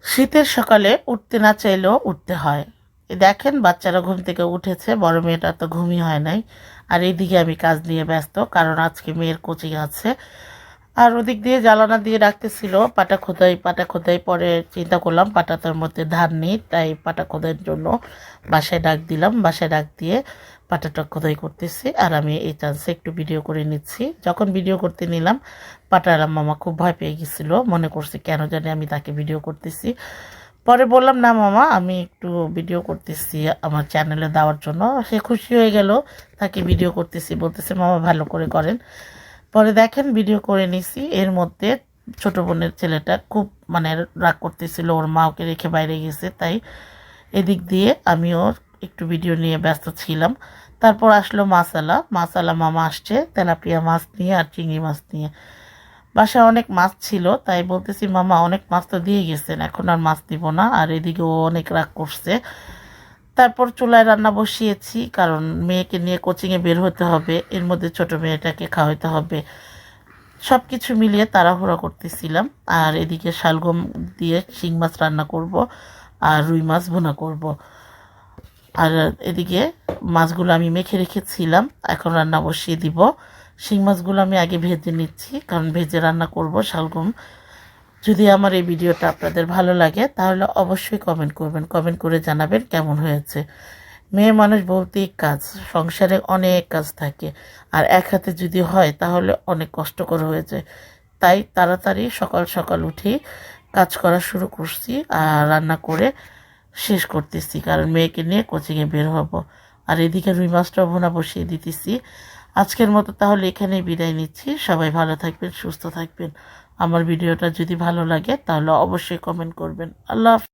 শীতের সকালে উঠতে না চাইলেও উঠতে হয়। দেখেন বাচ্চারা ঘুম থেকে উঠেছে, বড় মেয়েটা তো ঘুমই হয় নাই। আর এইদিকে আমি কাজ নিয়ে ব্যস্ত, কারণ আজকে মেয়ের কোচিং আছে। আর ওদিক দিয়ে জ্বালানা দিয়ে রাখতেছিল পাটা খোদাই পরে চিন্তা করলাম পাটাটার মধ্যে ধান নেই, তাই পাটা খোদাইয়ের জন্য বাসায় ডাক দিলাম। বাসায় ডাক দিয়ে পাটাটা খোদাই করতেছি, আর আমি এই চান্সে একটু ভিডিও করে নিচ্ছি। যখন ভিডিও করতে নিলাম, পাটার মামা খুব ভয় পেয়ে গেছিলো, মনে করছে কেন জানি আমি তাকে ভিডিও করতেছি। পরে বললাম, না মামা, আমি একটু ভিডিও করতেছি আমার চ্যানেলে দেওয়ার জন্য। সে খুশি হয়ে গেল, তাকে ভিডিও করতেছি, বলতেছে মামা ভালো করে করেন। পরে দেখেন ভিডিও করে নিছি। এর মধ্যে ছোট বোনের ছেলেটা খুব মানে রাগ করতেছিল, ওর মা ওকে রেখে বাইরে গেছে, তাই এদিক দিয়ে আমিও একটু ভিডিও নিয়ে ব্যস্ত ছিলাম। তারপর আসলো মাছালা মামা আসছে তেলাপিয়া মাছ নিয়ে আর চিংড়ি মাছ নিয়ে। বাসায় অনেক মাছ ছিল, তাই বলতেছি মামা অনেক মাছ তো দিয়ে গেছেন, এখন আর মাছ দিব না। আর এদিকে ও অনেক রাগ করছে। তারপর চুলায় রান্না বসিয়েছি, কারণ মেয়েকে নিয়ে কোচিংয়ে বের হতে হবে, এর মধ্যে ছোট মেয়েটাকে খাওয়াতে হবে। সব কিছু মিলিয়ে তাড়াহুড়া করতেছিলাম। আর এদিকে শালগম দিয়ে শিং মাছ রান্না করব, আর রুই মাছ ভুনা করব। আর এদিকে মাছগুলো আমি মেখে রেখেছিলাম, এখন রান্না বসিয়ে দিব। শিং মাছগুলো আমি আগে ভেজে নিচ্ছি, কারণ ভেজে রান্না করব শালগম। যদি আমার এই ভিডিওটা আপনাদের ভালো লাগে তাহলে অবশ্যই কমেন্ট করবেন, কমেন্ট করে জানাবেন কেমন হয়েছে। মেয়ে মানুষ বলতেই কাজ, সংসারে অনেক কাজ থাকে, আর এক হাতে যদি হয় তাহলে অনেক কষ্টকর হয়ে যায়। তাই তাড়াতাড়ি সকাল সকাল উঠেই কাজ করা শুরু করছি, আর রান্না করে শেষ করতেছি, কারণ মেয়েকে নিয়ে কোচিংয়ে বের হব। আর এদিকে রুই মাছটা ভুনা বসিয়ে দিতেছি। আজকের মতো তাহলে এখানেই বিদায় নিচ্ছি। সবাই ভালো থাকবেন, সুস্থ থাকবেন। আমার ভিডিওটা যদি ভালো লাগে তাহলে অবশ্যই কমেন্ট করবেন। আল্লাহ হাফেজ।